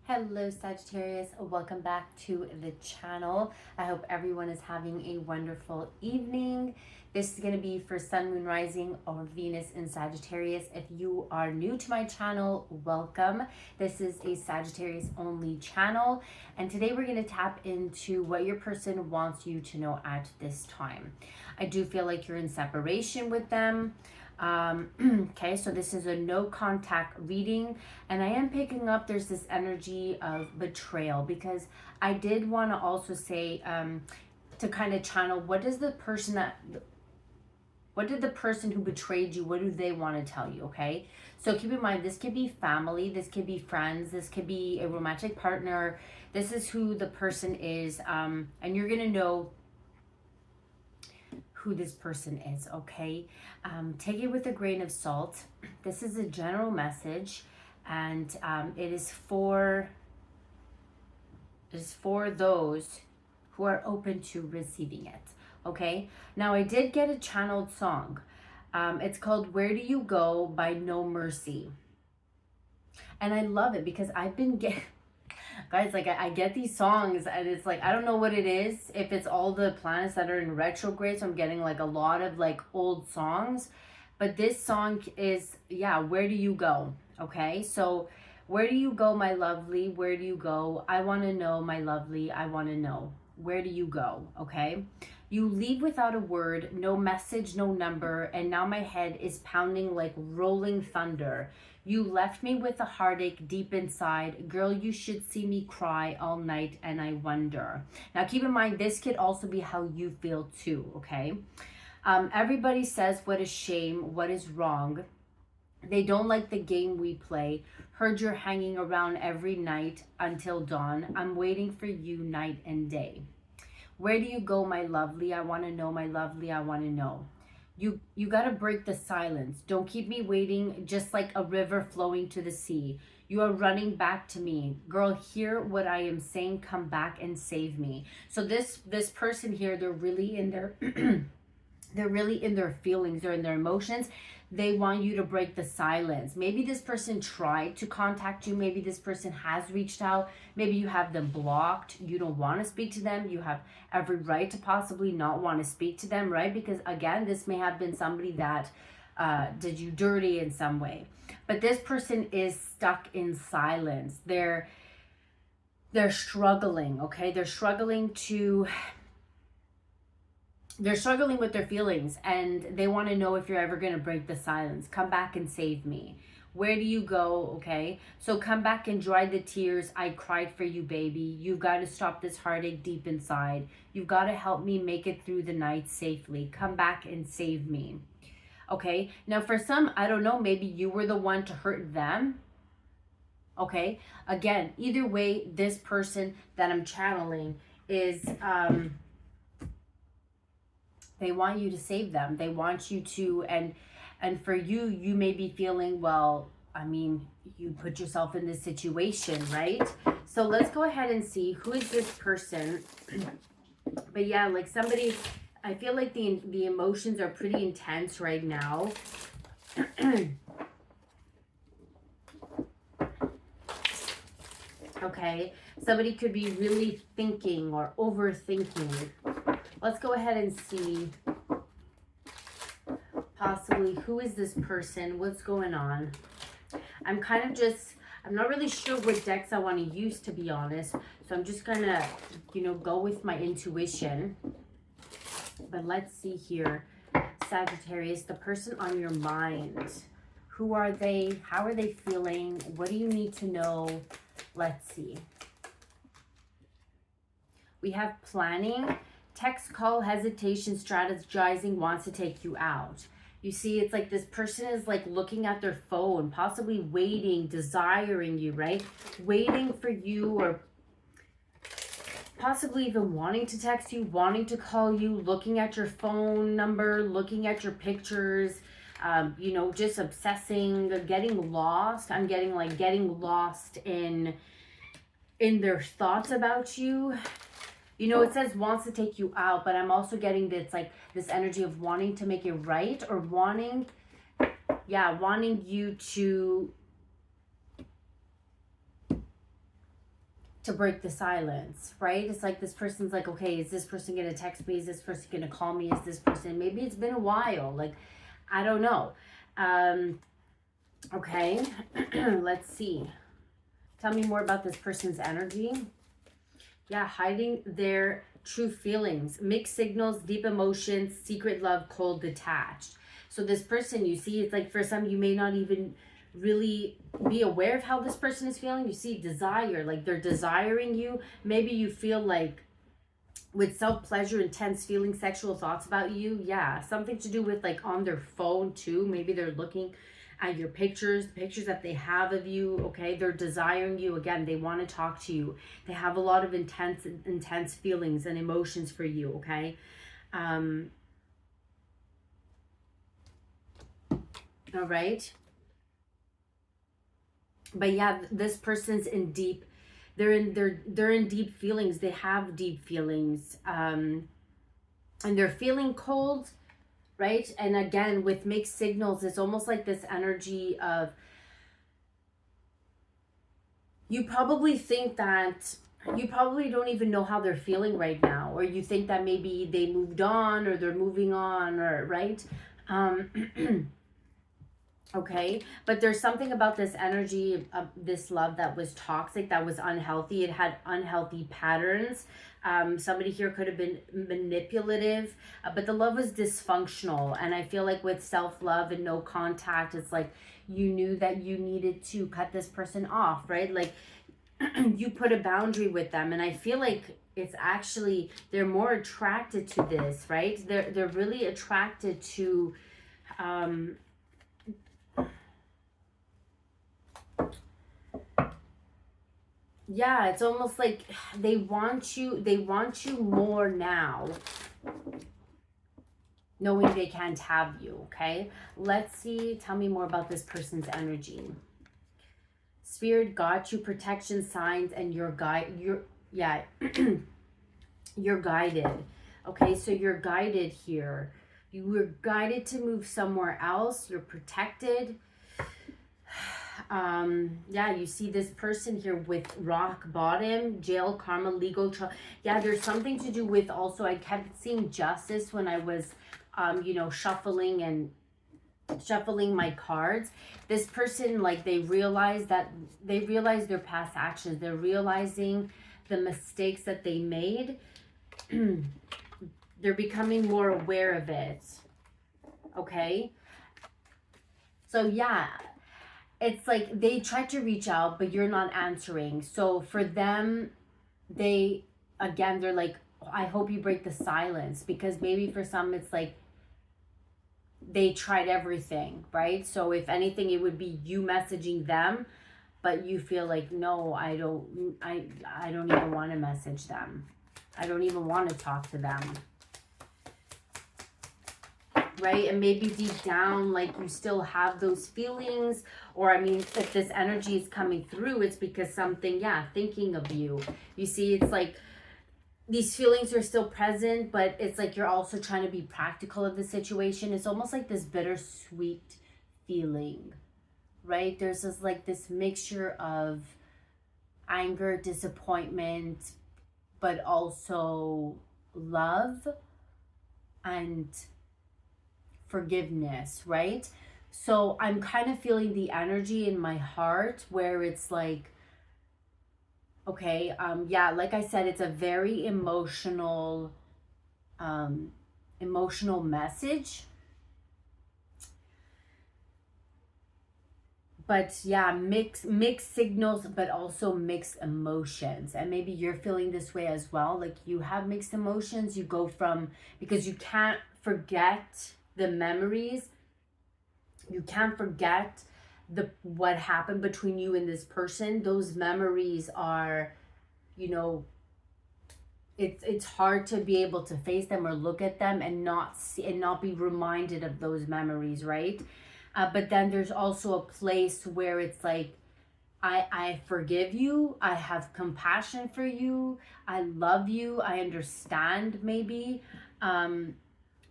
Hello Sagittarius, welcome back to the channel. I hope everyone is having a wonderful evening. This is going to be for Sun, Moon, Rising, or Venus in Sagittarius. If you are new to my channel, welcome. This is a Sagittarius only channel, and today we're going to tap into what your person wants you to know at this time. I do feel like you're in separation with them. Okay, so this is a no contact reading, and I am picking up there's this energy of betrayal, because I did want to also say to kind of channel what did the person who betrayed you, what do they want to tell you? Okay, so keep in mind, this could be family, this could be friends, this could be a romantic partner. This is who the person is, and you're gonna know who this person is. Okay, take it with a grain of salt. This is a general message, and it is for those who are open to receiving it. Okay, now I did get a channeled song. It's called Where Do You Go by No Mercy, and I love it because I've been getting guys, like I get these songs and it's like, I don't know what it is, if it's all the planets that are in retrograde, so I'm getting like a lot of like old songs. But this song is, yeah, Where Do You Go? Okay, so where do you go, my lovely? Where do you go? I want to know, my lovely. I want to know. Where do you go? Okay, you leave without a word, no message, no number, and now my head is pounding like rolling thunder. You left me with a heartache deep inside. Girl, you should see me cry all night, and I wonder. Now, keep in mind, this could also be how you feel too, okay? Everybody says what is shame, what is wrong. They don't like the game we play. Heard you're hanging around every night until dawn. I'm waiting for you night and day. Where do you go, my lovely? I want to know, my lovely. I want to know. You got to break the silence. Don't keep me waiting, just like a river flowing to the sea. You are running back to me. Girl, hear what I am saying. Come back and save me. So this person here, they're really in their they're really in their feelings, they're in their emotions. They want you to break the silence. Maybe this person tried to contact you. Maybe this person has reached out. Maybe you have them blocked. You don't want to speak to them. You have every right to possibly not want to speak to them, right? Because again, this may have been somebody that did you dirty in some way. But this person is stuck in silence. They're struggling, okay? They're struggling with their feelings, and they want to know if you're ever going to break the silence. Come back and save me. Where do you go? Okay, so come back and dry the tears I cried for you, baby. You've got to stop this heartache deep inside. You've got to help me make it through the night safely. Come back and save me. Okay, now for some, I don't know, maybe you were the one to hurt them. Okay, again, either way, this person that I'm channeling is they want you to save them. They want you to, and for you, you may be feeling, well, I mean, you put yourself in this situation, right? So let's go ahead and see who is this person. But yeah, like somebody, I feel like the emotions are pretty intense right now. Okay, somebody could be really thinking or overthinking. Let's go ahead and see possibly who is this person, what's going on. I'm not really sure what decks I want to use, to be honest. So I'm just gonna, go with my intuition. But let's see here, Sagittarius, the person on your mind. Who are they? How are they feeling? What do you need to know? Let's see. We have planning, text, call, hesitation, strategizing, wants to take you out. You see, it's like this person is like looking at their phone, possibly waiting, desiring you, right? Waiting for you, or possibly even wanting to text you, wanting to call you, looking at your phone number, looking at your pictures, just obsessing, getting lost. I'm getting like getting lost in their thoughts about you. It says wants to take you out, but I'm also getting this, like, this energy of wanting to make it right, or wanting you to to break the silence, right? It's like this person's like, okay, is this person gonna text me? Is this person gonna call me? Is this person, maybe it's been a while, like, I don't know. Okay, let's see. Tell me more about this person's energy. Yeah, hiding their true feelings, mixed signals, deep emotions, secret love, cold, detached. So this person, you see, it's like for some, you may not even really be aware of how this person is feeling. You see desire, like they're desiring you. Maybe you feel like with self-pleasure, intense feelings, sexual thoughts about you. Yeah, something to do with like on their phone too. Maybe they're looking at your pictures that they have of you. Okay, they're desiring you. Again, they want to talk to you. They have a lot of intense feelings and emotions for you. Okay. All right. But yeah, this person's in deep, they're in deep feelings. They have deep feelings. And they're feeling cold, right? And again, with mixed signals, it's almost like this energy of, you probably think that you probably don't even know how they're feeling right now, or you think that maybe they moved on or they're moving on, or right. Okay, but there's something about this energy of this love that was toxic, that was unhealthy. It had unhealthy patterns. Somebody here could have been manipulative, but the love was dysfunctional. And I feel like with self-love and no contact, it's like you knew that you needed to cut this person off, right? Like you put a boundary with them, and I feel like it's actually, they're more attracted to this, right? They're really attracted to yeah, it's almost like they want you more now, knowing they can't have you. Okay, let's see, tell me more about this person's energy. Spirit got you protection signs, and you're yeah, you're guided. Okay, so you're guided here. You were guided to move somewhere else. You're protected. Yeah, you see this person here with rock bottom, jail, karma, legal trial. Yeah, there's something to do with, also I kept seeing justice when I was shuffling my cards. This person, like, they realize their past actions. They're realizing the mistakes that they made. They're becoming more aware of it. Okay, so yeah, it's like they tried to reach out, but you're not answering. So for them, they're like, I hope you break the silence, because maybe for some it's like they tried everything, right? So if anything, it would be you messaging them, but you feel like, no, I don't even want to message them. I don't even want to talk to them. Right? And maybe deep down, like, you still have those feelings, or I mean, if this energy is coming through, it's because something, yeah, thinking of you. You see, it's like these feelings are still present, but it's like you're also trying to be practical of the situation. It's almost like this bittersweet feeling, right? There's this mixture of anger, disappointment, but also love and forgiveness, right? So I'm kind of feeling the energy in my heart where it's like, okay, yeah, like I said, it's a very emotional message. But yeah, mixed signals, but also mixed emotions. And maybe you're feeling this way as well. Like, you have mixed emotions. You go from, because you can't forget the memories. You can't forget what happened between you and this person. Those memories are, it's hard to be able to face them or look at them and not be reminded of those memories, right? But then there's also a place where it's like, I forgive you. I have compassion for you. I love you. I understand, maybe,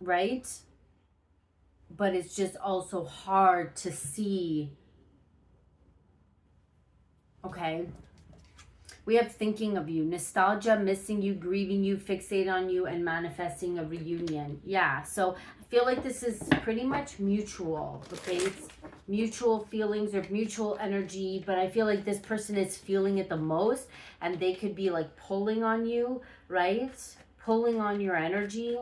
right? But it's just also hard to see. Okay. We have thinking of you, nostalgia, missing you, grieving you, fixate on you, and manifesting a reunion. Yeah, so I feel like this is pretty much mutual, okay? It's mutual feelings or mutual energy, but I feel like this person is feeling it the most, and they could be like pulling on you, right? Pulling on your energy.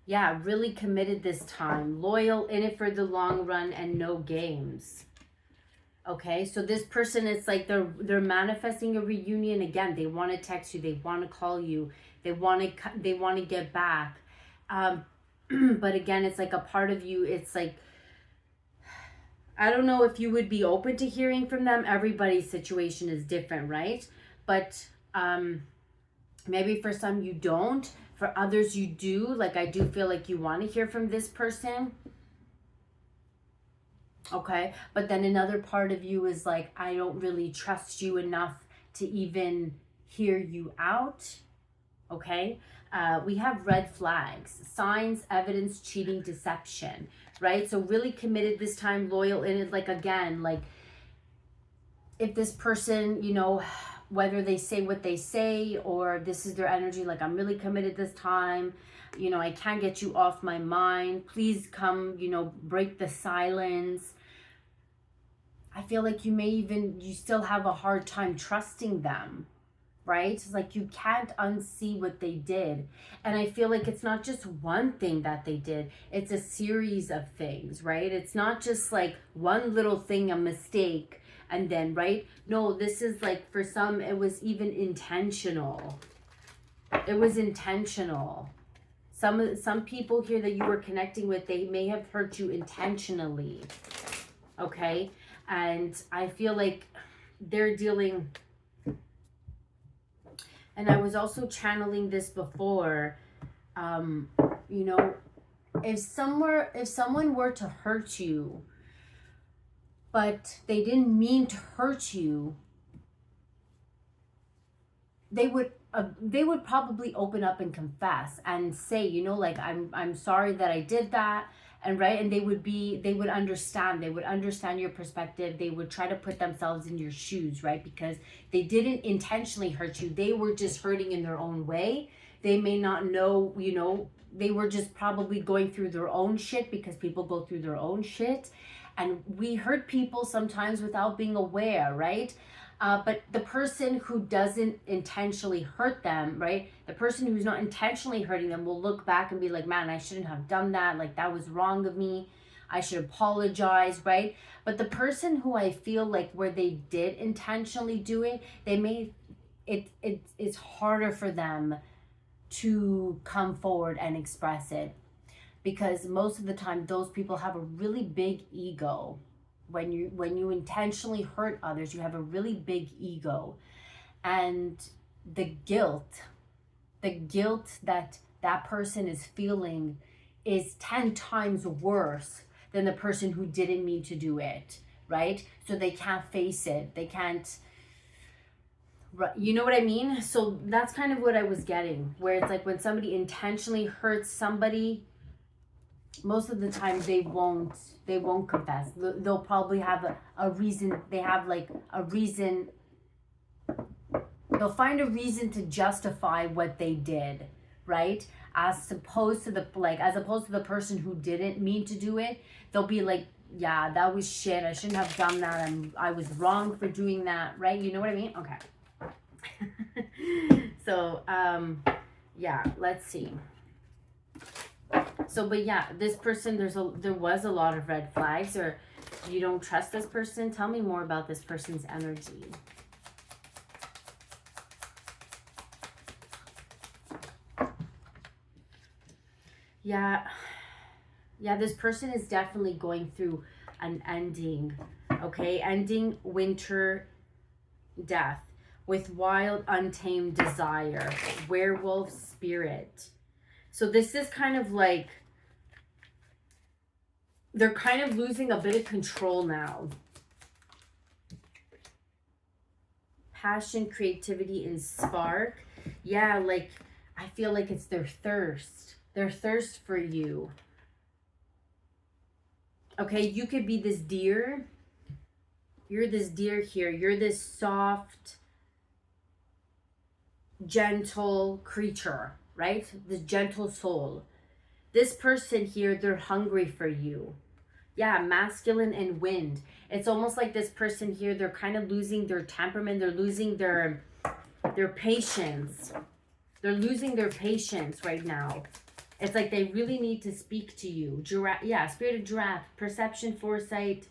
Yeah, really committed this time. Loyal, in it for the long run, and no games. Okay, so this person, it's like they're manifesting a reunion again. They want to text you, they want to call you, they want to get back. But again, it's like a part of you, it's like, I don't know if you would be open to hearing from them. Everybody's situation is different, right? But maybe for some you don't. For others you do. Like, I do feel like you want to hear from this person. Okay, but then another part of you is like, I don't really trust you enough to even hear you out. Okay, we have red flags, signs, evidence, cheating, deception, right? So really committed this time, loyal in it. Like, again, like if this person, you know, whether they say what they say or this is their energy, like, I'm really committed this time, you know, I can't get you off my mind, please come, you know, break the silence. I feel like you still have a hard time trusting them, right? It's like you can't unsee what they did. And I feel like it's not just one thing that they did, it's a series of things, right? It's not just like one little thing, a mistake, and then, right? No, this is like, for some, it was even intentional. It was intentional. Some people here that you were connecting with, they may have hurt you intentionally, okay? And I feel like they're dealing, and I was also channeling this before, you know, if someone were to hurt you, but they didn't mean to hurt you, they would probably open up and confess and say, you know, like, I'm sorry that I did that. And right, and they would understand your perspective. They would try to put themselves in your shoes, right? Because they didn't intentionally hurt you. They were just hurting in their own way. They may not know, you know, they were just probably going through their own shit, because people go through their own shit. And we hurt people sometimes without being aware, right? But the person who doesn't intentionally hurt them, right? The person who's not intentionally hurting them will look back and be like, man, I shouldn't have done that. Like, that was wrong of me. I should apologize, right? But the person who I feel like where they did intentionally do it, it's harder for them to come forward and express it. Because most of the time, those people have a really big ego. When you intentionally hurt others, you have a really big ego, and the guilt that person is feeling is 10 times worse than the person who didn't mean to do it, right? So they can't face it. They can't, you know what I mean? So that's kind of what I was getting, where it's like when somebody intentionally hurts somebody, most of the time they won't confess. They'll probably have a reason. They have like a reason. They'll find a reason to justify what they did, right? As opposed to the person who didn't mean to do it. They'll be like, yeah, that was shit. I shouldn't have done that. I was wrong for doing that, right? You know what I mean? Okay. So, yeah, let's see. So, but yeah, this person, there was a lot of red flags, or you don't trust this person. Tell me more about this person's energy. Yeah, this person is definitely going through an ending, okay? Ending, winter, death, with wild, untamed desire, werewolf spirit. So this is kind of like, they're kind of losing a bit of control now. Passion, creativity, and spark. Yeah, like, I feel like it's their thirst for you. Okay, you could be this deer. You're this deer here. You're this soft, gentle creature, right? This gentle soul. This person here, they're hungry for you. Yeah, masculine and wind. It's almost like this person here, they're kind of losing their temperament. They're losing their patience. They're losing their patience right now. It's like they really need to speak to you. Giraffe, yeah, spirit of giraffe, perception, foresight,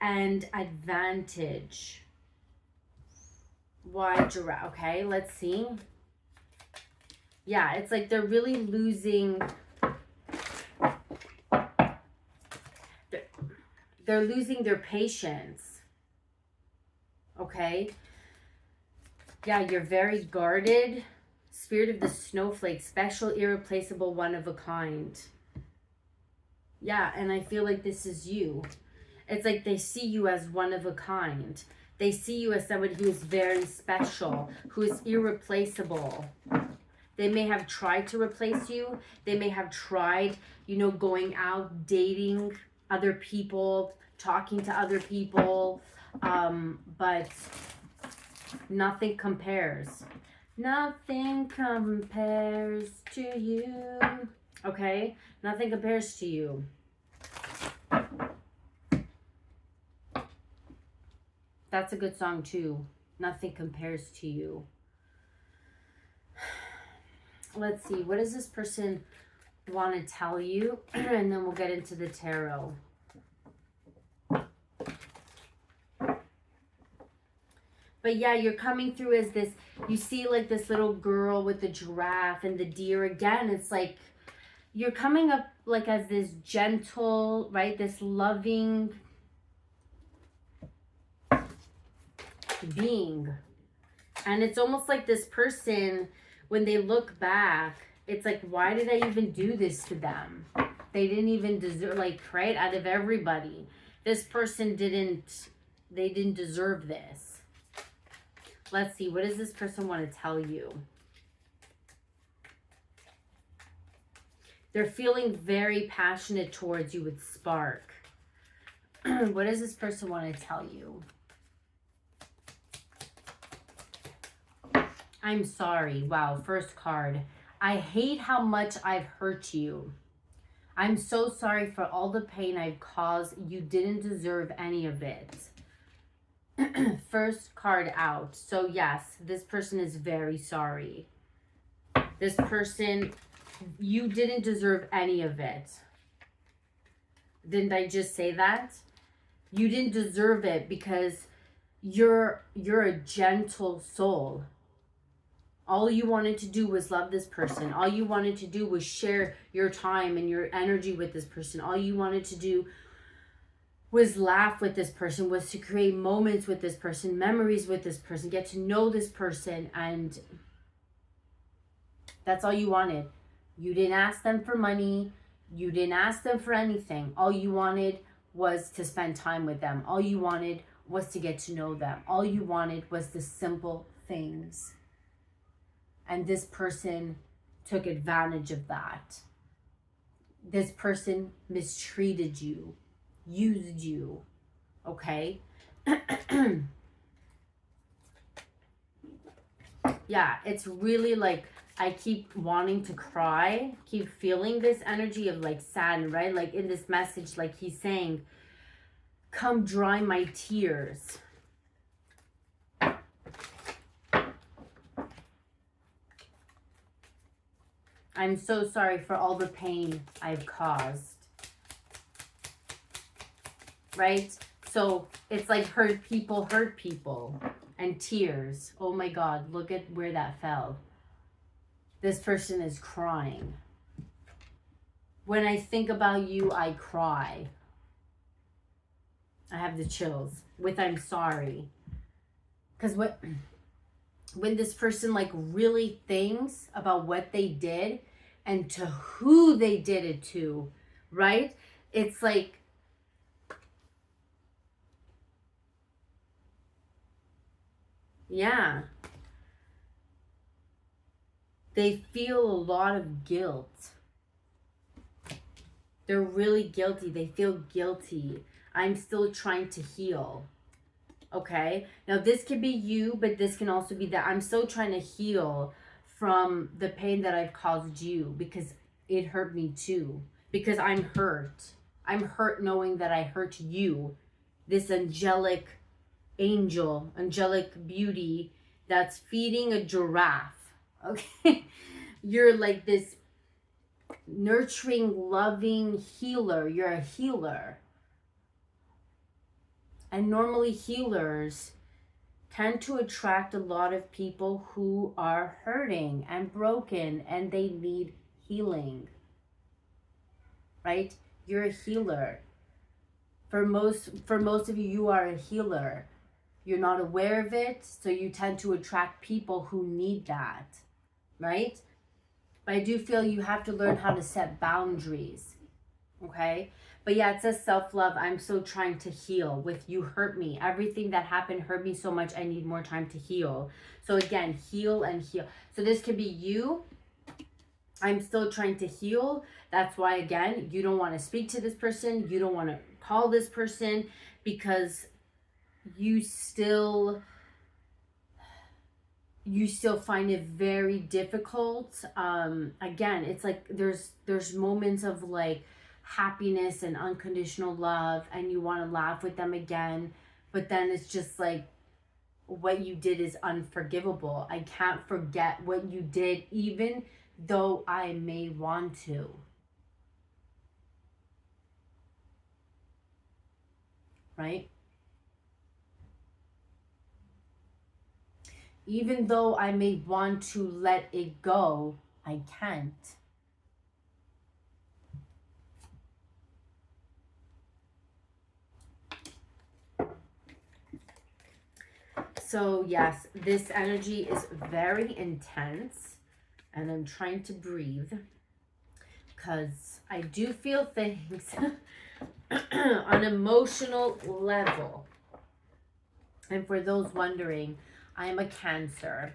and advantage. Why giraffe? Okay, let's see. Yeah, it's like they're really losing. They're losing their patience. Okay. Yeah, you're very guarded. Spirit of the snowflake, special, irreplaceable, one of a kind. Yeah, and I feel like this is you. It's like they see you as one of a kind. They see you as somebody who is very special, who is irreplaceable. They may have tried to replace you. They may have tried, going out, dating other people, talking to other people, but nothing compares. Nothing compares to you. Okay? Nothing compares to you. That's a good song too. Nothing compares to you. Let's see. What does this person want to tell you? And then we'll get into the tarot. But yeah, you're coming through as this, you see like this little girl with the giraffe and the deer again. It's like you're coming up like as this gentle, right? This loving being. And it's almost like this person, when they look back, it's like, why did I even do this to them? They didn't even deserve, like, right? Out of everybody, this person they didn't deserve this. Let's see, what does this person want to tell you? They're feeling very passionate towards you with spark. What does this person want to tell you? I'm sorry. Wow, first card. I hate how much I've hurt you. I'm so sorry for all the pain I've caused. You didn't deserve any of it. First card out. So yes, this person is very sorry. This person, you didn't deserve any of it. Didn't I just say that? You didn't deserve it because you're a gentle soul. All you wanted to do was love this person. All you wanted to do was share your time and your energy with this person. All you wanted to do was laugh with this person, was to create moments with this person, memories with this person, get to know this person, and that's all you wanted. You didn't ask them for money. You didn't ask them for anything. All you wanted was to spend time with them. All you wanted was to get to know them. All you wanted was the simple things. And this person took advantage of that. This person mistreated you, used you, okay? Yeah, it's really like, I keep wanting to cry, keep feeling this energy of like sadness, right? Like in this message, like he's saying, come dry my tears. I'm so sorry for all the pain I've caused. Right? So it's like hurt people and tears. Oh my God, look at where that fell. This person is crying. When I think about you, I cry. I have the chills with I'm sorry. Because when this person like really thinks about what they did and to who they did it to, right? It's like, yeah. They feel a lot of guilt. They're really guilty. They feel guilty. I'm still trying to heal. Okay? Now, this could be you, but this can also be that I'm still trying to heal from the pain that I've caused you because it hurt me too. Because I'm hurt. I'm hurt knowing that I hurt you. This angelic angel, angelic beauty that's feeding a giraffe. Okay? You're like this nurturing, loving healer. You're a healer. And normally healers tend to attract a lot of people who are hurting and broken and they need healing. Right? You're a healer. For most of you, you are a healer. You're not aware of it, so you tend to attract people who need that. Right? But I do feel you have to learn how to set boundaries. Okay? But yeah, it says self-love. I'm still trying to heal with you hurt me. Everything that happened hurt me so much. I need more time to heal. So again, heal and heal. So this could be you. I'm still trying to heal. That's why, again, you don't want to speak to this person. You don't want to call this person because you still find it very difficult. Again, it's like there's moments of like happiness and unconditional love and you want to laugh with them again, but then it's just like what you did is unforgivable. I can't forget what you did even though I may want to. Right? Even though I may want to let it go, I can't. So yes, this energy is very intense and I'm trying to breathe because I do feel things on an emotional level. And for those wondering, I am a Cancer.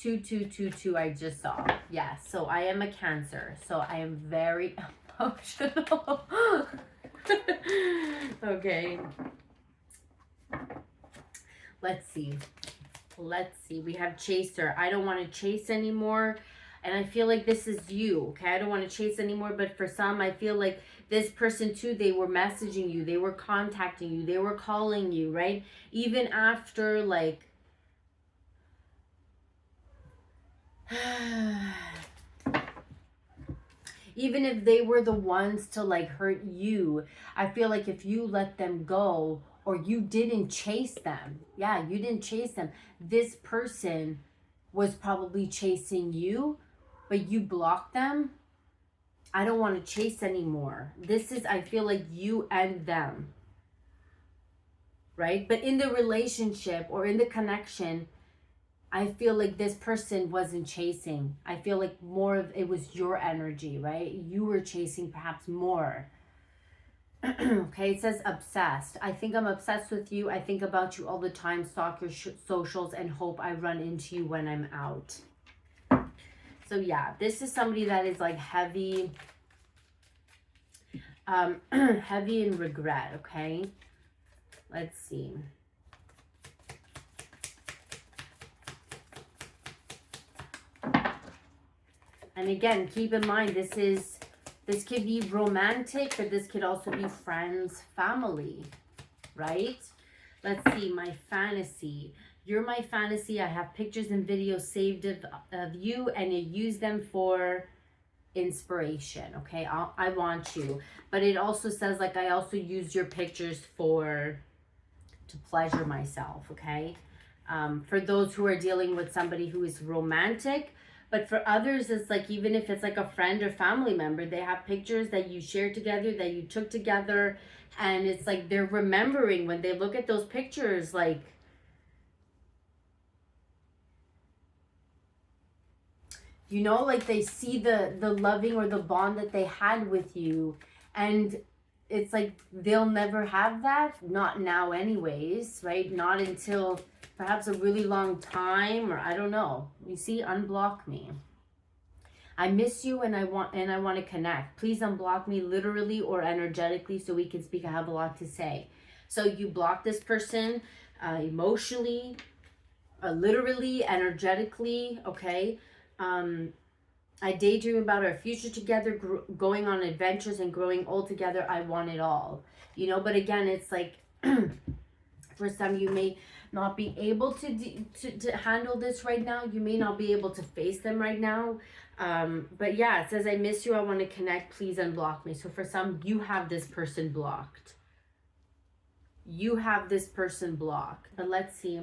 2222 I just saw. Yes, so I am a Cancer. So I am very emotional. Okay. Let's see. We have Chaser. I don't want to chase anymore. And I feel like this is you. Okay, I don't want to chase anymore. But for some, I feel like this person too, they were messaging you. They were contacting you. They were calling you, right? Even after like... even if they were the ones to like hurt you, I feel like if you let them go or you didn't chase them, yeah, you didn't chase them, this person was probably chasing you, but you blocked them. I don't want to chase anymore. This is, I feel like you and them, right? But in the relationship or in the connection, I feel like this person wasn't chasing. I feel like more of it was your energy, right? You were chasing perhaps more. Okay, it says obsessed. I think I'm obsessed with you. I think about you all the time, stalk your socials, and hope I run into you when I'm out. So yeah, this is somebody that is like heavy, heavy in regret, okay? Let's see. And again, keep in mind, this could be romantic, but this could also be friends, family, right? Let's see, my fantasy. You're my fantasy. I have pictures and videos saved of you, and you use them for inspiration, okay? I want you. But it also says, like, I also use your pictures to pleasure myself, okay? For those who are dealing with somebody who is romantic, but for others, it's like, even if it's like a friend or family member, they have pictures that you shared together, that you took together. And it's like they're remembering when they look at those pictures, like, you know, like they see the loving or the bond that they had with you. And it's like they'll never have that. Not now anyways, right? Not until... perhaps a really long time, or I don't know. You see, unblock me. I miss you and I want to connect. Please unblock me literally or energetically so we can speak. I have a lot to say. So you block this person emotionally, literally, energetically, okay? I daydream about our future together, going on adventures and growing old together. I want it all, you know. But again, it's like for some, you may not be able to handle this right now. You may not be able to face them right now. But yeah, it says, I miss you. I want to connect. Please unblock me. So for some, you have this person blocked. You have this person blocked. But let's see.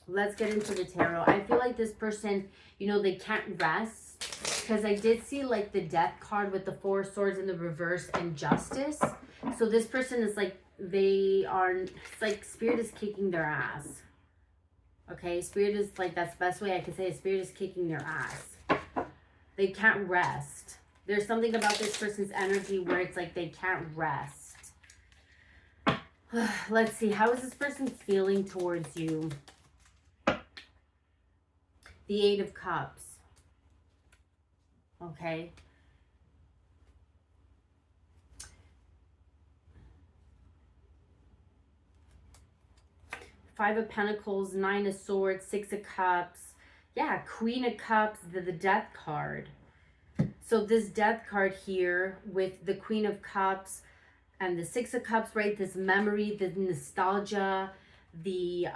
Let's get into the tarot. I feel like this person, you know, they can't rest. Because I did see like the death card with the 4 swords in the reverse and justice. So this person is like, it's like spirit is kicking their ass. Okay, spirit is like, that's the best way I can say it. Spirit is kicking their ass. They can't rest. There's something about this person's energy where it's like they can't rest. Let's see, how is this person feeling towards you? The 8 of Cups. Okay. 5 of Pentacles, 9 of Swords, 6 of Cups. Yeah, Queen of Cups, the Death card. So this Death card here with the Queen of Cups and the 6 of Cups, right? This memory, the nostalgia, the,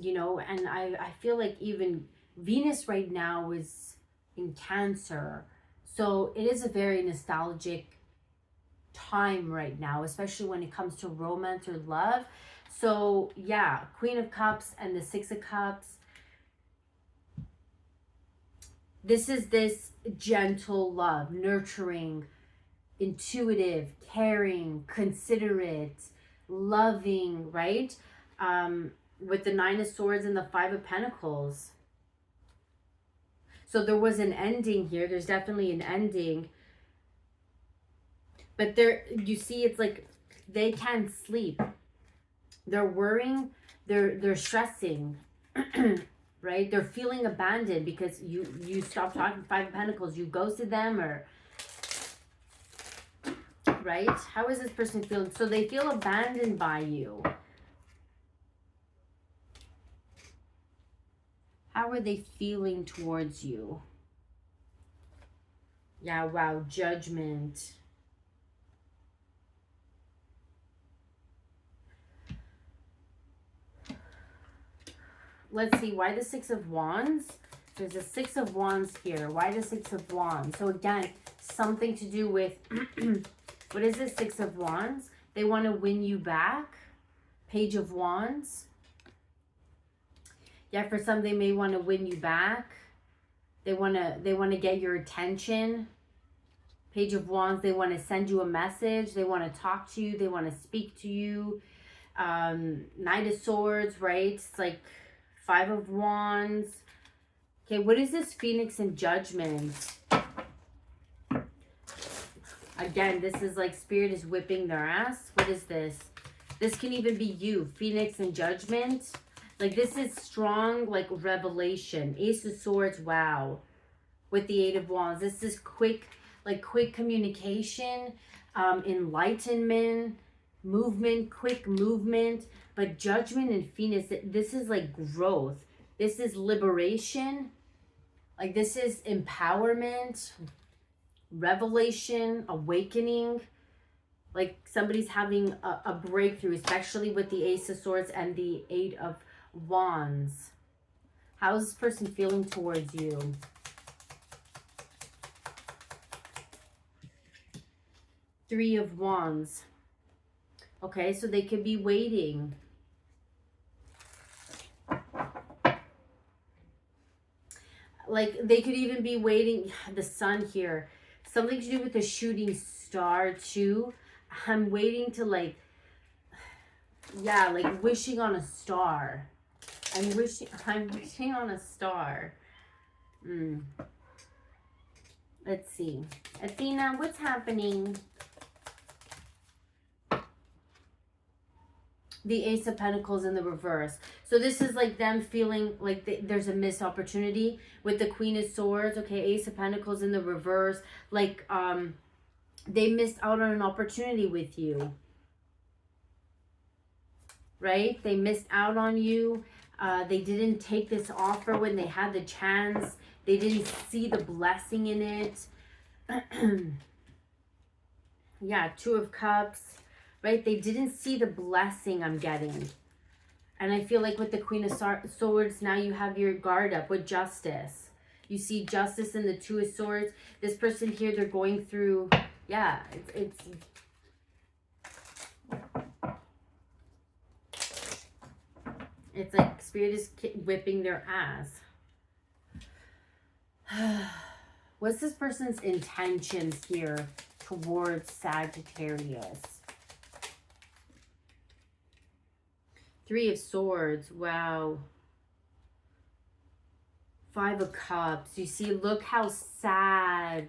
you know, and I feel like even Venus right now is in Cancer. So it is a very nostalgic time right now, especially when it comes to romance or love. So yeah, Queen of Cups and the 6 of Cups. This is this gentle love, nurturing, intuitive, caring, considerate, loving, right? With the 9 of Swords and the 5 of Pentacles. So there was an ending here. There's definitely an ending. But there, you see, it's like they can't sleep. They're worrying. They're stressing. Right? They're feeling abandoned because you stopped talking. 5 of Pentacles. You ghosted them, or right? How is this person feeling? So they feel abandoned by you. How are they feeling towards you? Yeah, wow, Judgment. Let's see, why the 6 of Wands? There's a 6 of Wands here. Why the 6 of Wands? So again, something to do with, what is this 6 of Wands? They want to win you back. Page of Wands. Yeah, for some, they may want to win you back. They want to get your attention. Page of Wands, they want to send you a message. They want to talk to you. They want to speak to you. Knight of Swords, right? It's like 5 of Wands. Okay, what is this Phoenix and Judgment? Again, this is like Spirit is whipping their ass. What is this? This can even be you, Phoenix and Judgment. Like, this is strong, like, revelation. Ace of Swords, wow. With the 8 of Wands. This is quick, like, quick communication, enlightenment, movement, quick movement. But Judgment and Phoenix, this is, like, growth. This is liberation. Like, this is empowerment, revelation, awakening. Like, somebody's having a breakthrough, especially with the Ace of Swords and the 8 of Wands. How is this person feeling towards you? Three of Wands. Okay, so they could be waiting. Like, they could even be waiting. The Sun here. Something to do with the shooting star too. I'm waiting to, like, yeah, like wishing on a star. I'm wishing on a star. Let's see. Athena, what's happening? The Ace of Pentacles in the reverse. So this is like them feeling like there's a missed opportunity with the Queen of Swords. Okay, Ace of Pentacles in the reverse. Like they missed out on an opportunity with you. Right? They missed out on you. They didn't take this offer when they had the chance. They didn't see the blessing in it. Yeah, Two of Cups. Right? They didn't see the blessing I'm getting. And I feel like with the Queen of Swords, now you have your guard up with Justice. You see Justice in the Two of Swords. This person here, they're going through, yeah, it's like Spirit is whipping their ass. What's this person's intentions here towards Sagittarius? Three of Swords. Wow. Five of Cups. You see, look how sad.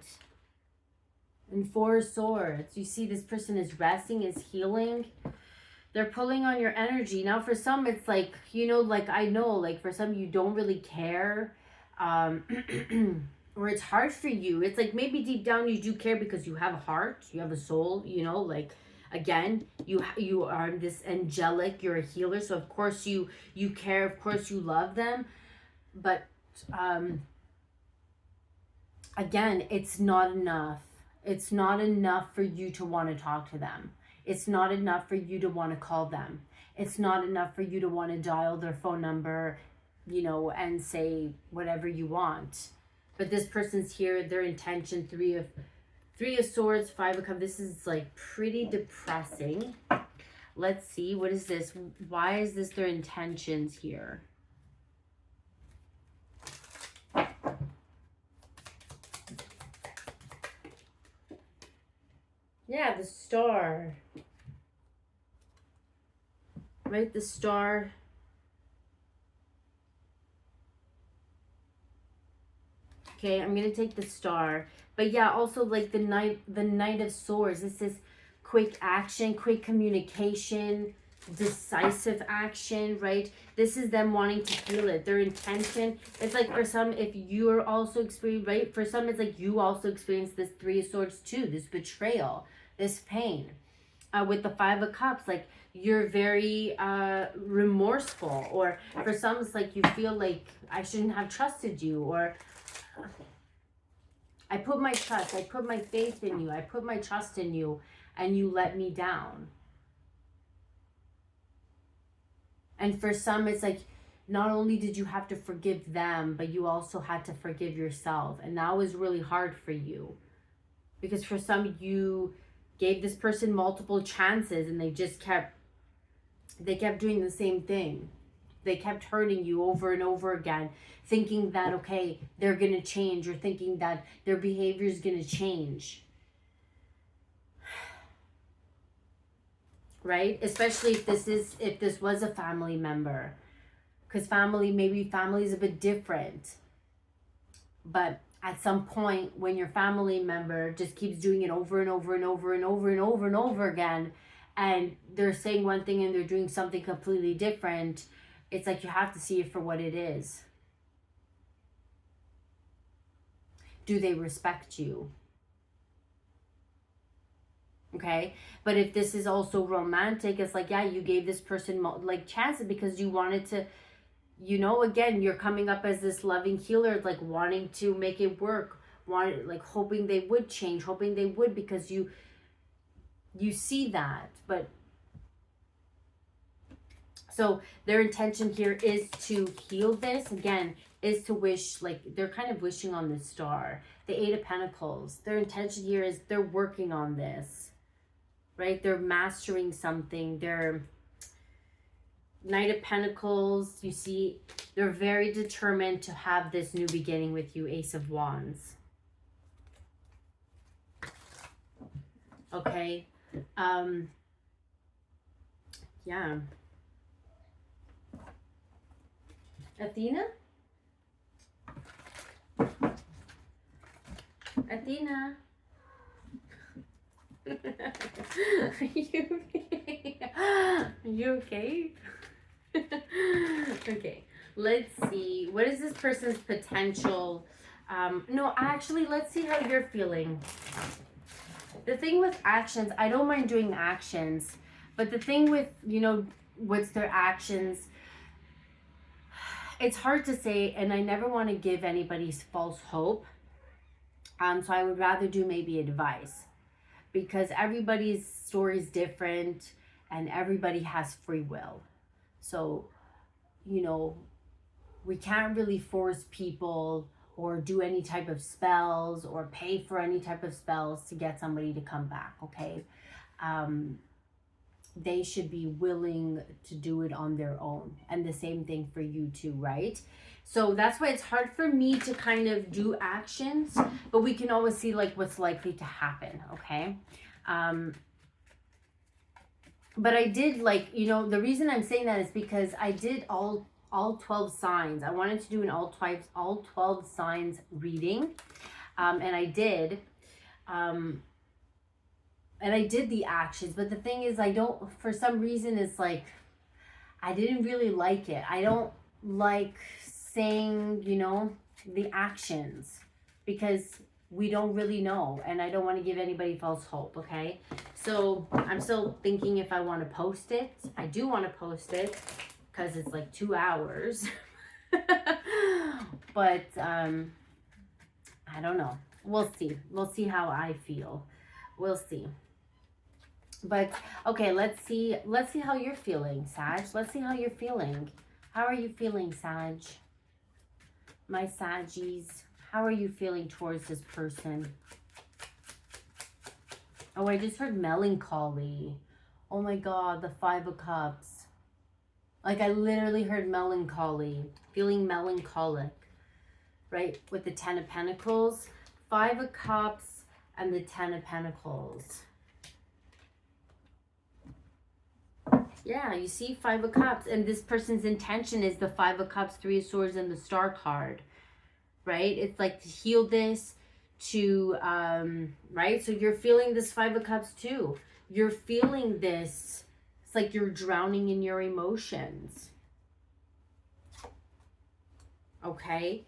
And Four of Swords. You see, this person is resting, is healing. They're pulling on your energy. Now, for some, it's like, you know, like I know, like for some, you don't really care. Or it's hard for you. It's like maybe deep down you do care because you have a heart. You have a soul, you know, like... Again, you are this angelic, you're a healer, so of course you care, of course you love them, but again, it's not enough. It's not enough for you to want to talk to them. It's not enough for you to want to call them. It's not enough for you to want to dial their phone number, you know, and say whatever you want. But this person's here, their intention, Three of Swords, Five of Cups. This is like pretty depressing. Let's see. What is this? Why is this their intentions here? Yeah, the Star. Right, the Star. Okay, I'm going to take the Star. But yeah, also like the Knight of Swords. This is quick action, quick communication, decisive action, right? This is them wanting to feel it. Their intention. It's like for some, if you're also experiencing, right? For some, it's like you also experience this Three of Swords too. This betrayal, this pain. With the Five of Cups, like you're very remorseful. Or for some, it's like you feel like I shouldn't have trusted you. Or... I put my trust, I put my faith in you, I put my trust in you, and you let me down. And for some, it's like, not only did you have to forgive them, but you also had to forgive yourself. And that was really hard for you. Because for some, you gave this person multiple chances and they kept doing the same thing. They kept hurting you over and over again, thinking that, okay, they're going to change, or thinking that their behavior is going to change. Right? Especially if this was a family member. Because maybe family is a bit different. But at some point, when your family member just keeps doing it over and over and over and over and over and over again, and they're saying one thing and they're doing something completely different, it's like you have to see it for what it is. Do they respect you? Okay? But if this is also romantic, it's like, yeah, you gave this person like chances because you wanted to, you know, again, you're coming up as this loving healer, like wanting to make it work, like hoping they would change, hoping they would, because you see that. But so their intention here is to heal this. Again, is to wish, like they're kind of wishing on the Star. The Eight of Pentacles. Their intention here is they're working on this. Right? They're mastering something. They're Knight of Pentacles. You see, they're very determined to have this new beginning with you. Ace of Wands. Okay. Yeah. Athena? Athena? Are you okay? Are you okay? Okay, let's see. What is this person's potential? No, actually, let's see how you're feeling. The thing with actions, I don't mind doing actions, but the thing with, you know, what's their actions, it's hard to say, and I never want to give anybody false hope. So I would rather do maybe advice, because everybody's story is different and everybody has free will. So, you know, we can't really force people or do any type of spells or pay for any type of spells to get somebody to come back, okay? They should be willing to do it on their own. And the same thing for you too, right? So that's why it's hard for me to kind of do actions, but we can always see like what's likely to happen, okay? But I did, like, you know, the reason I'm saying that is because I did all 12 signs. I wanted to do an all 12 signs reading. And I did. And I did the actions, but the thing is, I don't, for some reason, it's like, I didn't really like it. I don't like saying, you know, the actions, because we don't really know, and I don't want to give anybody false hope, okay? So I'm still thinking if I want to post it. I do want to post it because it's like 2 hours. But I don't know. We'll see. We'll see how I feel. We'll see. But okay, let's see how you're feeling, Sag. Let's see how you're feeling. How are you feeling, Sag? My Saggies, how are you feeling towards this person? Oh, I just heard melancholy. Oh my God, the 5 of Cups. Like, I literally heard melancholy, feeling melancholic, right? With the 10 of Pentacles, 5 of Cups, and the 10 of Pentacles. Yeah, you see 5 of Cups, and this person's intention is the 5 of Cups, 3 of Swords, and the Star card, right? It's like to heal this, to, right? So you're feeling this 5 of Cups too. You're feeling this. It's like you're drowning in your emotions. Okay?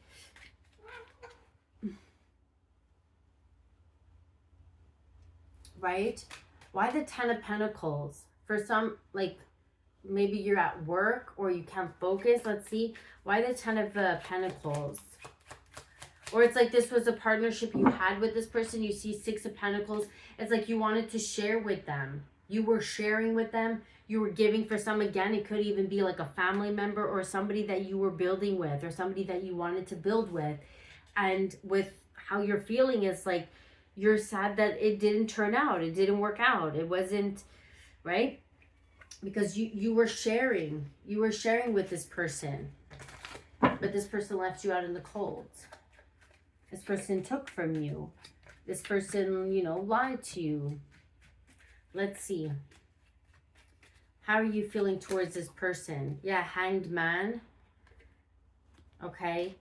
Right? Why the 10 of Pentacles? For some, like, maybe you're at work or you can't focus. Let's see. Why the 10 of Pentacles? Or it's like this was a partnership you had with this person. You see 6 of Pentacles. It's like you wanted to share with them. You were sharing with them. You were giving for some. Again, it could even be like a family member or somebody that you were building with or somebody that you wanted to build with. And with how you're feeling, it's like you're sad that it didn't turn out. It didn't work out. It wasn't, right? Because you were sharing. You were sharing with this person. But this person left you out in the cold. This person took from you. This person, you know, lied to you. Let's see. How are you feeling towards this person? Yeah, Hanged Man. Okay.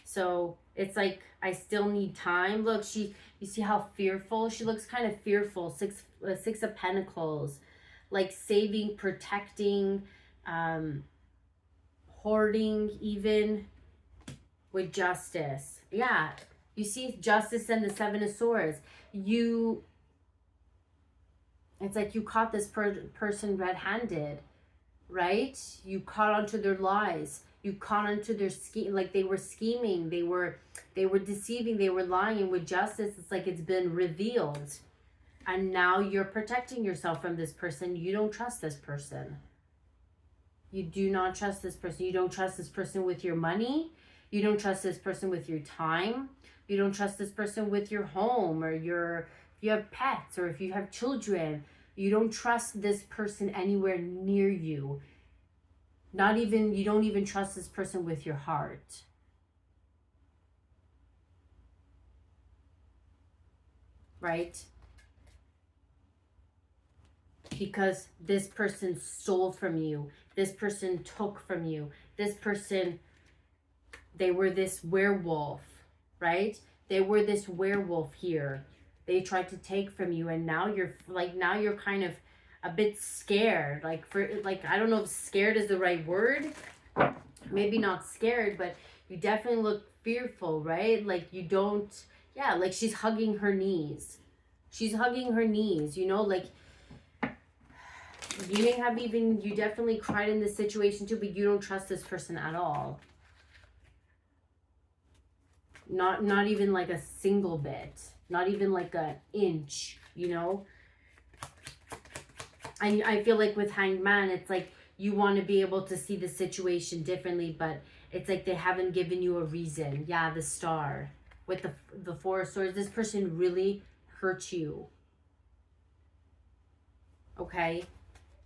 So it's like, I still need time. Look, you see how fearful? She looks kind of fearful. Six of Pentacles. Like saving, protecting, hoarding even, with Justice. Yeah, you see Justice and the 7 of Swords. It's like you caught this person red-handed, right? You caught onto their lies. You caught onto their scheme. Like they were scheming. They were deceiving. They were lying. With Justice, it's like it's been revealed. And now you're protecting yourself from this person. You don't trust this person. You do not trust this person. You don't trust this person with your money. You don't trust this person with your time. You don't trust this person with your home or if you have pets or if you have children. You don't trust this person anywhere near you. You don't even trust this person with your heart. Right? Because this person stole from you. This person took from you. This person, they were this werewolf, right? They were this werewolf here. They tried to take from you, and now you're kind of a bit scared. I don't know if scared is the right word, maybe not scared, but you definitely look fearful, right? Like you don't, yeah, like she's hugging her knees. She's hugging her knees, you know, like you may have even, you definitely cried in this situation too, but you don't trust this person at all. Not even like a single bit, not even like an inch, you know. I feel like with Hanged Man, it's like you want to be able to see the situation differently, but it's like they haven't given you a reason. Yeah, the Star with the Four of Swords. This person really hurt you. Okay,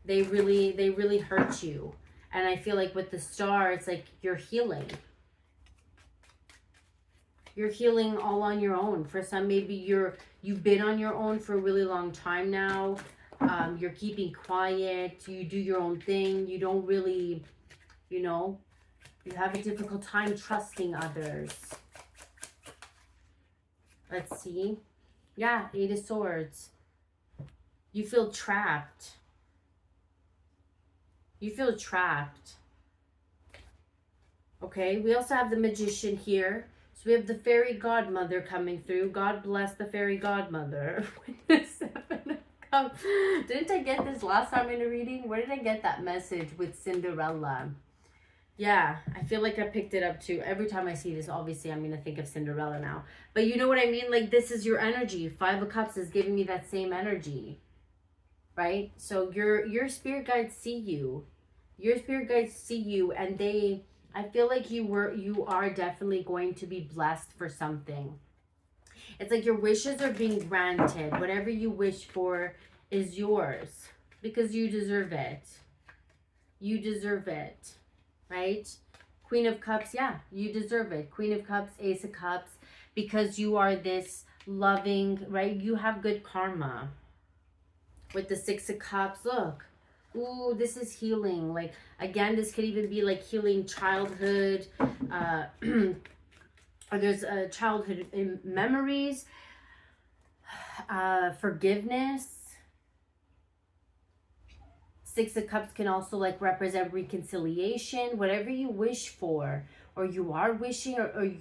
they really hurt you, and I feel like with the Star, it's like you're healing. You're healing all on your own. For some, maybe you've been on your own for a really long time now. You're keeping quiet. You do your own thing. You don't really, you know, you have a difficult time trusting others. Let's see. Yeah, Eight of Swords. You feel trapped. You feel trapped. Okay, we also have the Magician here. So we have the Fairy Godmother coming through. God bless the Fairy Godmother. With the Seven of Cups. Didn't I get this last time in a reading? Where did I get that message with Cinderella? Yeah, I feel like I picked it up too. Every time I see this, obviously, I'm going to think of Cinderella now. But you know what I mean? Like, this is your energy. Five of Cups is giving me that same energy. Right? So your spirit guides see you. Your spirit guides see you, and they... I feel like you are definitely going to be blessed for something. It's like your wishes are being granted. Whatever you wish for is yours because you deserve it. You deserve it, right? Queen of Cups, yeah, you deserve it. Queen of Cups, Ace of Cups, because you are this loving, right? You have good karma. With the Six of Cups, look. Ooh, this is healing. Like, again, this could even be like healing childhood, or there's childhood memories, forgiveness. Six of Cups can also like represent reconciliation, whatever you wish for, or you are wishing, or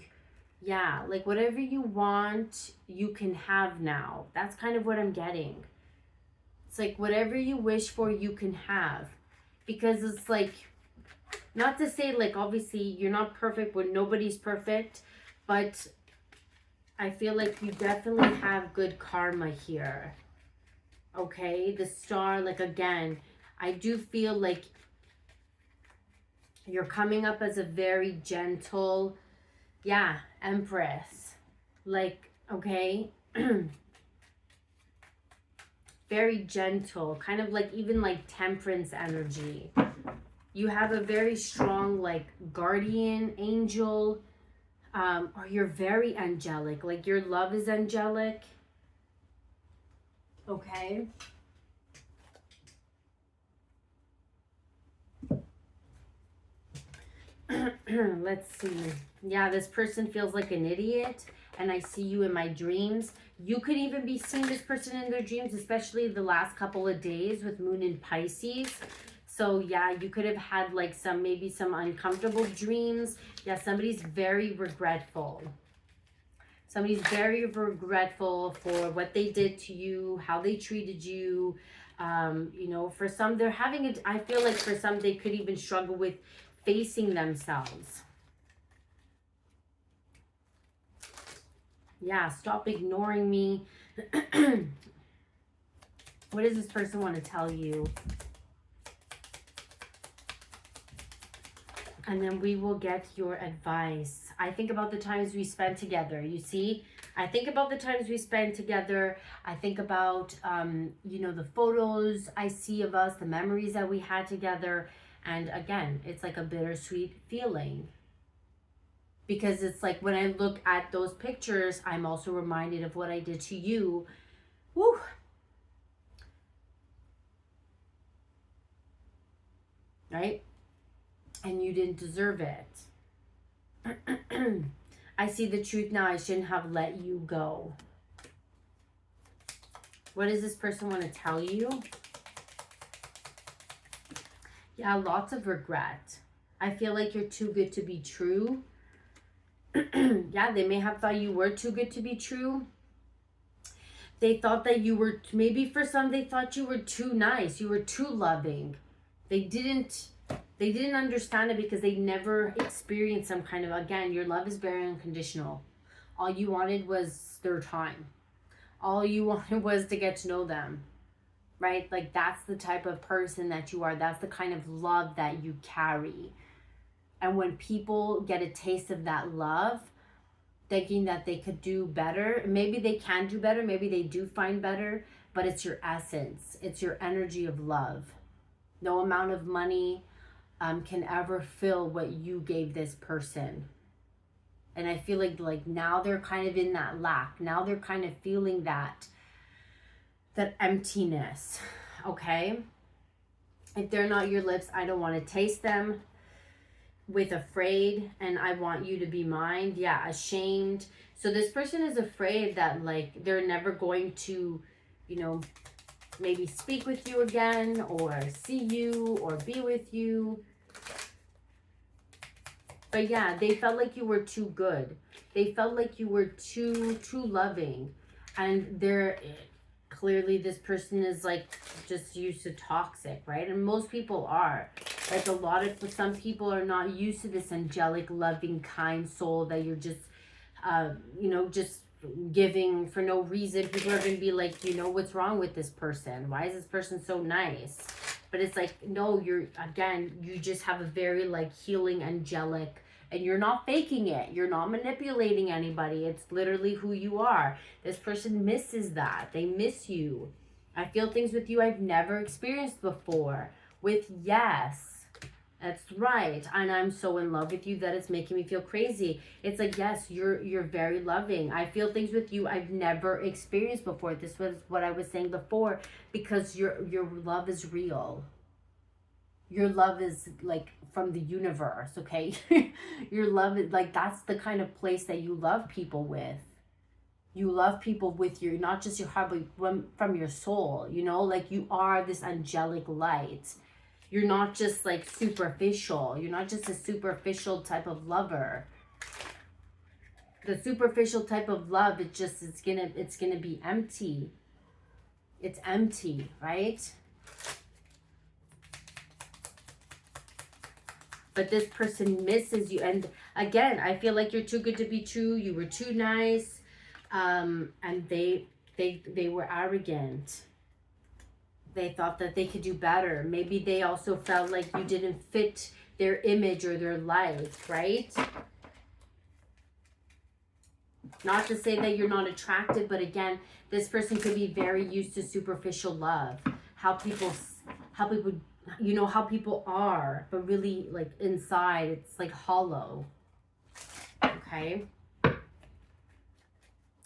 yeah, like whatever you want, you can have now. That's kind of what I'm getting. It's like whatever you wish for, you can have. Because it's like, not to say like, obviously, you're not perfect when nobody's perfect. But I feel like you definitely have good karma here. Okay? The Star, like again, I do feel like you're coming up as a very gentle, yeah, Empress. Like, okay? Very gentle, kind of like even like Temperance energy. You have a very strong like guardian angel, or you're very angelic, like your love is angelic. Okay. Let's see. Yeah, this person feels like an idiot, and I see you in my dreams. You could even be seeing this person in their dreams, especially the last couple of days with Moon in Pisces. So yeah, you could have had like maybe some uncomfortable dreams. Yeah, somebody's very regretful. Somebody's very regretful for what they did to you, how they treated you. You know, for some, they're having it. I feel like for some, they could even struggle with facing themselves. Yeah, stop ignoring me. What does this person want to tell you? And then we will get your advice. I think about the times we spent together. You see, I think about the times we spent together. I think about, you know, the photos I see of us, the memories that we had together. And again, it's like a bittersweet feeling. Because it's like when I look at those pictures, I'm also reminded of what I did to you. Woo! Right? And you didn't deserve it. I see the truth now. I shouldn't have let you go. What does this person want to tell you? Yeah, lots of regret. I feel like you're too good to be true. Yeah, they may have thought you were too good to be true. They thought that you were, maybe for some, they thought you were too nice. You were too loving. They didn't understand it because they never experienced some kind of, again, your love is very unconditional. All you wanted was their time. All you wanted was to get to know them, right? Like, that's the type of person that you are. That's the kind of love that you carry. And when people get a taste of that love, thinking that they could do better, maybe they can do better, maybe they do find better, but it's your essence. It's your energy of love. No amount of money can ever fill what you gave this person. And I feel like now they're kind of in that lack. Now they're kind of feeling that emptiness, okay? If they're not your lips, I don't want to taste them. With afraid, and I want you to be mine. Yeah, ashamed. So this person is afraid that, like, they're never going to, you know, maybe speak with you again, or see you, or be with you. But yeah, they felt like you were too good. They felt like you were too loving. And they're clearly, this person is like just used to toxic, right? And most people are. Like, some people are not used to this angelic, loving, kind soul that you're just, just giving for no reason. People are going to be like, what's wrong with this person? Why is this person so nice? But it's like, no, you just have a very, like, healing, angelic, and you're not faking it. You're not manipulating anybody. It's literally who you are. This person misses that. They miss you. I feel things with you I've never experienced before. With yes. That's right. And I'm so in love with you that it's making me feel crazy. It's like, yes, you're very loving. I feel things with you I've never experienced before. This was what I was saying before, because your love is real. Your love is like from the universe, okay? Your love is like, that's the kind of place that you love people with. You love people with your, not just your heart, but from your soul, like you are this angelic light. You're not just like superficial. You're not just a superficial type of lover. The superficial type of love, it's gonna be empty. It's empty, right? But this person misses you. And again, I feel like you're too good to be true. You were too nice. And they were arrogant. They thought that they could do better. Maybe they also felt like you didn't fit their image or their life, right? Not to say that you're not attractive, but again, this person could be very used to superficial love. How people how people are, but really, like, inside, it's like hollow. Okay.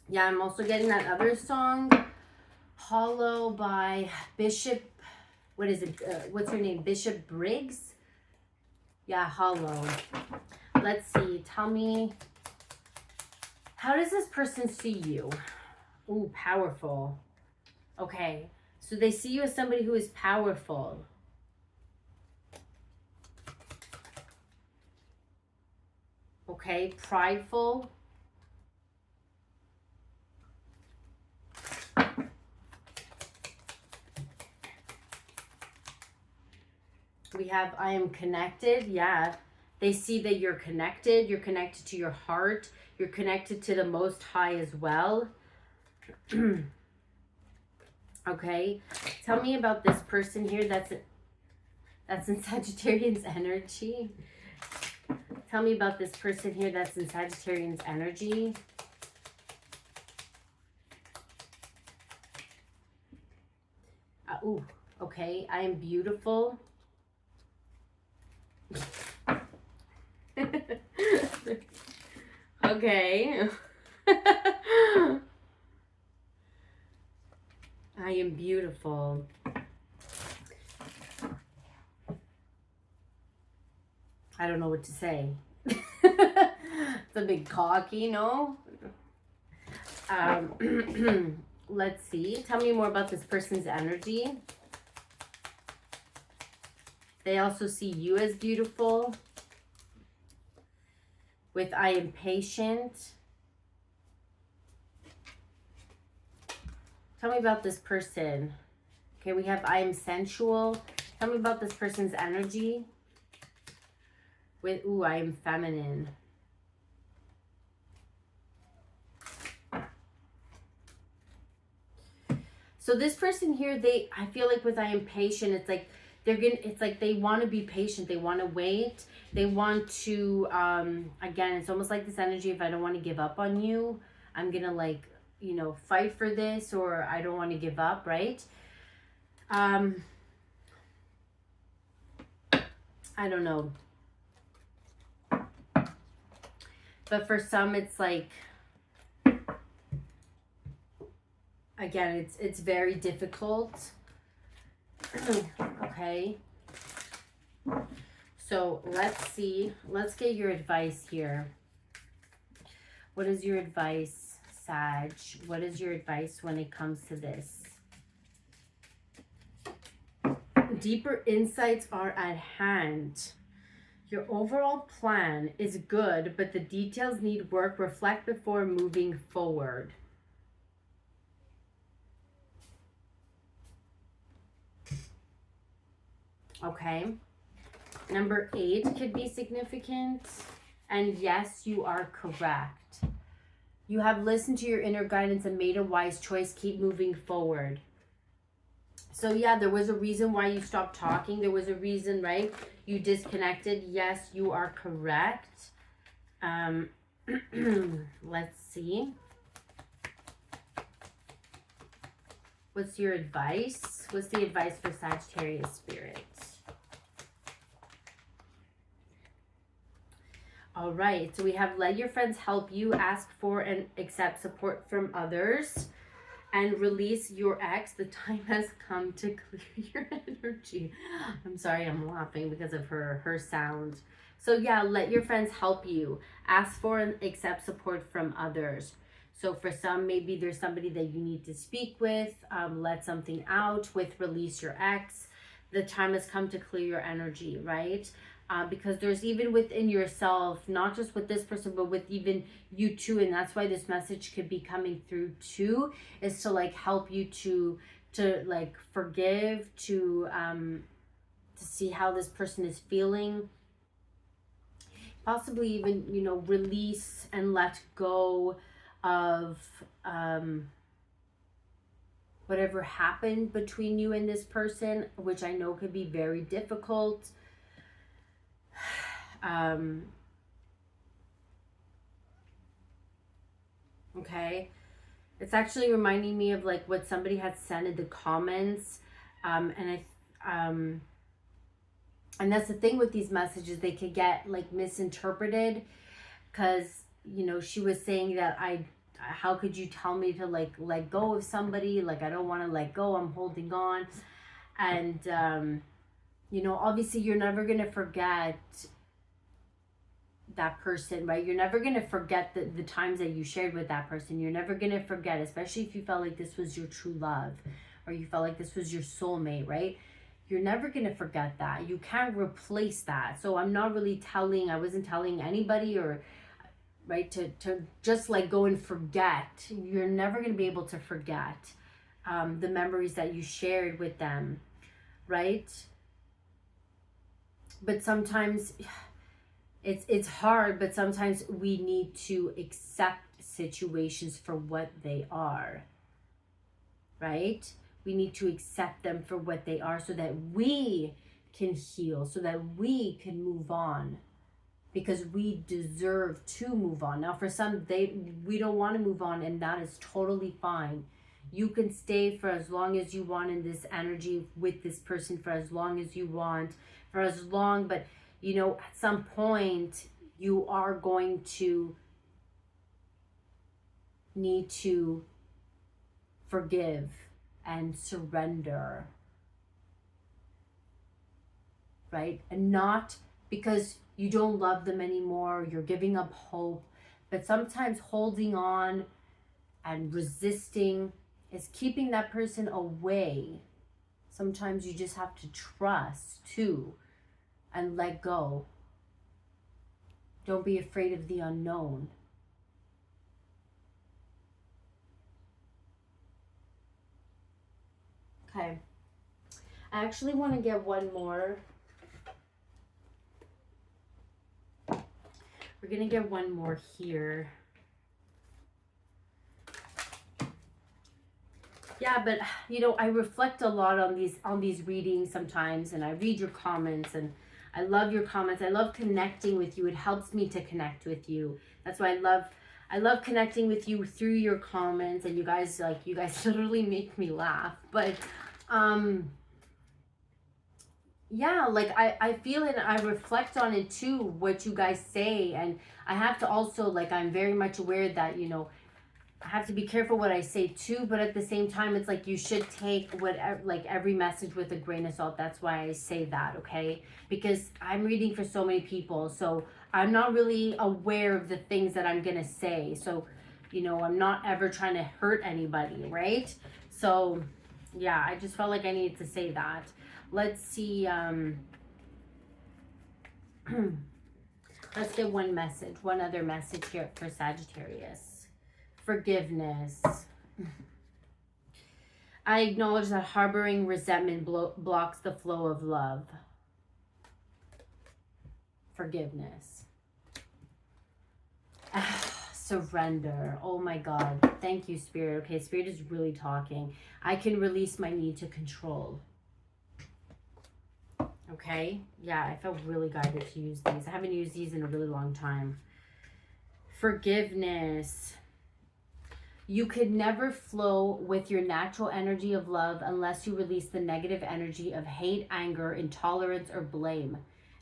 Yeah, I'm also getting that other song, Hollow, by Bishop, what is it? What's her name? Bishop Briggs? Yeah, Hollow. Let's see. Tell me, how does this person see you? Ooh, powerful. Okay. So they see you as somebody who is powerful. Okay, prideful. We have, I am connected. Yeah. They see that you're connected. You're connected to your heart. You're connected to the Most High as well. Okay. Tell me about this person here that's in Sagittarius energy. Tell me about this person here that's in Sagittarius energy. Ooh, okay. I am beautiful. Okay. I am beautiful. I don't know what to say. It's a big cocky, no? Let's see. Tell me more about this person's energy. They also see you as beautiful. with I am patient. Tell me about this person. Okay, we have I am sensual. Tell me about this person's energy. With, ooh, I am feminine. So this person here, I feel like with I am patient, it's like it's like they want to be patient. They want to wait. They want to, again, it's almost like this energy. If I don't want to give up on you, I'm going to like, you know, fight for this, or I don't want to give up, right? I don't know. But for some, it's like, again, it's very difficult. Okay. So let's see. Let's get your advice here. What is your advice, Sag? What is your advice when it comes to this? Deeper insights are at hand. Your overall plan is good, but the details need work. Reflect before moving forward. Okay. Number 8 could be significant. And yes, you are correct. You have listened to your inner guidance and made a wise choice. Keep moving forward. So yeah, there was a reason why you stopped talking. There was a reason, right? You disconnected. Yes, you are correct. Let's see. What's your advice? What's the advice for Sagittarius spirit? All right, so we have let your friends help you, ask for and accept support from others, and release your ex. The time has come to clear your energy. I'm sorry, I'm laughing because of her sound. So yeah, let your friends help you, ask for and accept support from others. So for some, maybe there's somebody that you need to speak with, let something out with release your ex. The time has come to clear your energy, right? Because there's even within yourself, not just with this person, but with even you too. And that's why this message could be coming through too, is to like help you to like forgive, to see how this person is feeling. Possibly even, you know, release and let go of whatever happened between you and this person, which I know could be very difficult. Okay, it's actually reminding me of like what somebody had said in the comments, and that's the thing with these messages, they could get like misinterpreted, because you know, she was saying that how could you tell me to like let go of somebody, like I don't want to let go, I'm holding on. And you know, obviously you're never gonna forget that person, right? You're never going to forget the times that you shared with that person. You're never going to forget, especially if you felt like this was your true love, or you felt like this was your soulmate, right? You're never going to forget that. You can't replace that. So I'm not really I wasn't telling anybody, or right, to just like go and forget. You're never going to be able to forget the memories that you shared with them, right? But sometimes it's hard, but sometimes we need to accept situations for what they are, right? We need to accept them for what they are so that we can heal, so that we can move on, because we deserve to move on. Now, for some, we don't want to move on, and that is totally fine. You can stay for as long as you want in this energy with this person, for as long as you want, but you know, at some point, you are going to need to forgive and surrender, right? And not because you don't love them anymore, you're giving up hope, but sometimes holding on and resisting is keeping that person away. Sometimes you just have to trust too, and let go. Don't be afraid of the unknown. Okay. I actually want to get one more. We're going to get one more here. Yeah, but you know, I reflect a lot on these readings sometimes, and I read your comments, and I love your comments. I love connecting with you. It helps me to connect with you. That's why I love connecting with you through your comments, and you guys literally make me laugh. But yeah, like I feel it, and I reflect on it too, what you guys say. And I have to also, like, I'm very much aware that, you know, I have to be careful what I say too, but at the same time, it's like you should take whatever, like, every message with a grain of salt. That's why I say that, okay? Because I'm reading for so many people, so I'm not really aware of the things that I'm gonna say. So, you know, I'm not ever trying to hurt anybody, right? So, yeah, I just felt like I needed to say that. Let's see. Let's get one other message here for Sagittarius. Forgiveness. I acknowledge that harboring resentment blocks the flow of love. Forgiveness. Surrender. Oh my God. Thank you, Spirit. Okay, Spirit is really talking. I can release my need to control. Okay. Yeah, I felt really guided to use these. I haven't used these in a really long time. Forgiveness. You could never flow with your natural energy of love unless you release the negative energy of hate, anger, intolerance, or blame.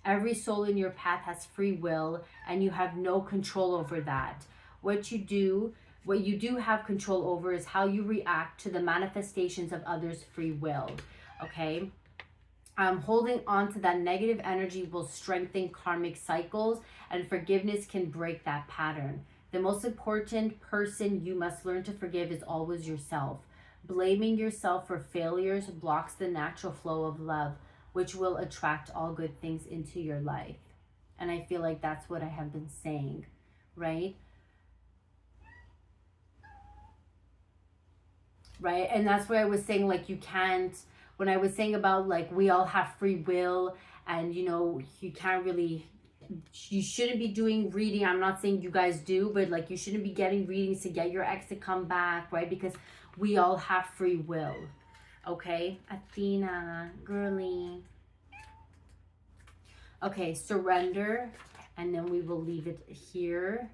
Every soul in your path has free will, and you have no control over that. What you do have control over is how you react to the manifestations of others' free will. Okay? Holding on to that negative energy will strengthen karmic cycles, and forgiveness can break that pattern. The most important person you must learn to forgive is always yourself. Blaming yourself for failures blocks the natural flow of love, which will attract all good things into your life. And I feel like that's what I have been saying, right? Right? And that's why I was saying, like, you can't, when I was saying about, like, we all have free will, and, you know, you can't really, you shouldn't be doing reading. I'm not saying you guys do, but, like, you shouldn't be getting readings to get your ex to come back, right? Because we all have free will. Okay? Athena, girly. Okay, surrender. And then we will leave it here.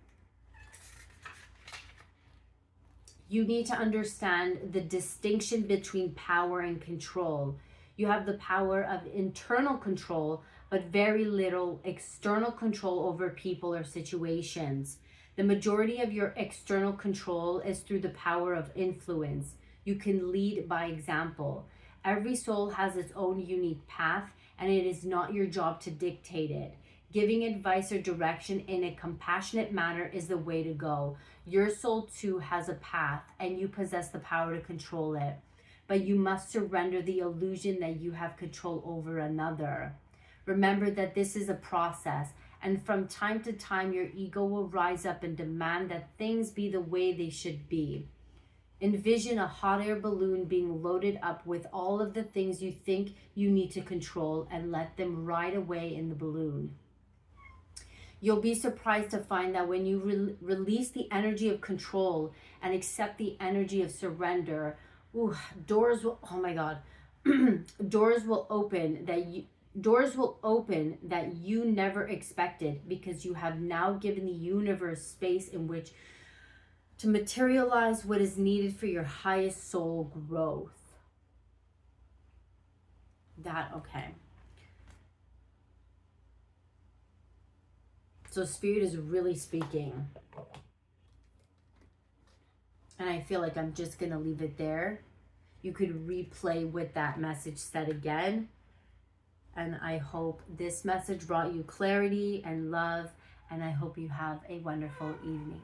You need to understand the distinction between power and control. You have the power of internal control, but very little external control over people or situations. The majority of your external control is through the power of influence. You can lead by example. Every soul has its own unique path, and it is not your job to dictate it. Giving advice or direction in a compassionate manner is the way to go. Your soul too has a path, and you possess the power to control it. But you must surrender the illusion that you have control over another. Remember that this is a process, and from time to time your ego will rise up and demand that things be the way they should be. Envision a hot air balloon being loaded up with all of the things you think you need to control, and let them ride away in the balloon. You'll be surprised to find that when you release the energy of control and accept the energy of surrender, doors will, oh my God, doors will open that you never expected, because you have now given the universe space in which to materialize what is needed for your highest soul growth. Okay. So Spirit is really speaking. And I feel like I'm just going to leave it there. You could replay with that message said again. And I hope this message brought you clarity and love. And I hope you have a wonderful evening.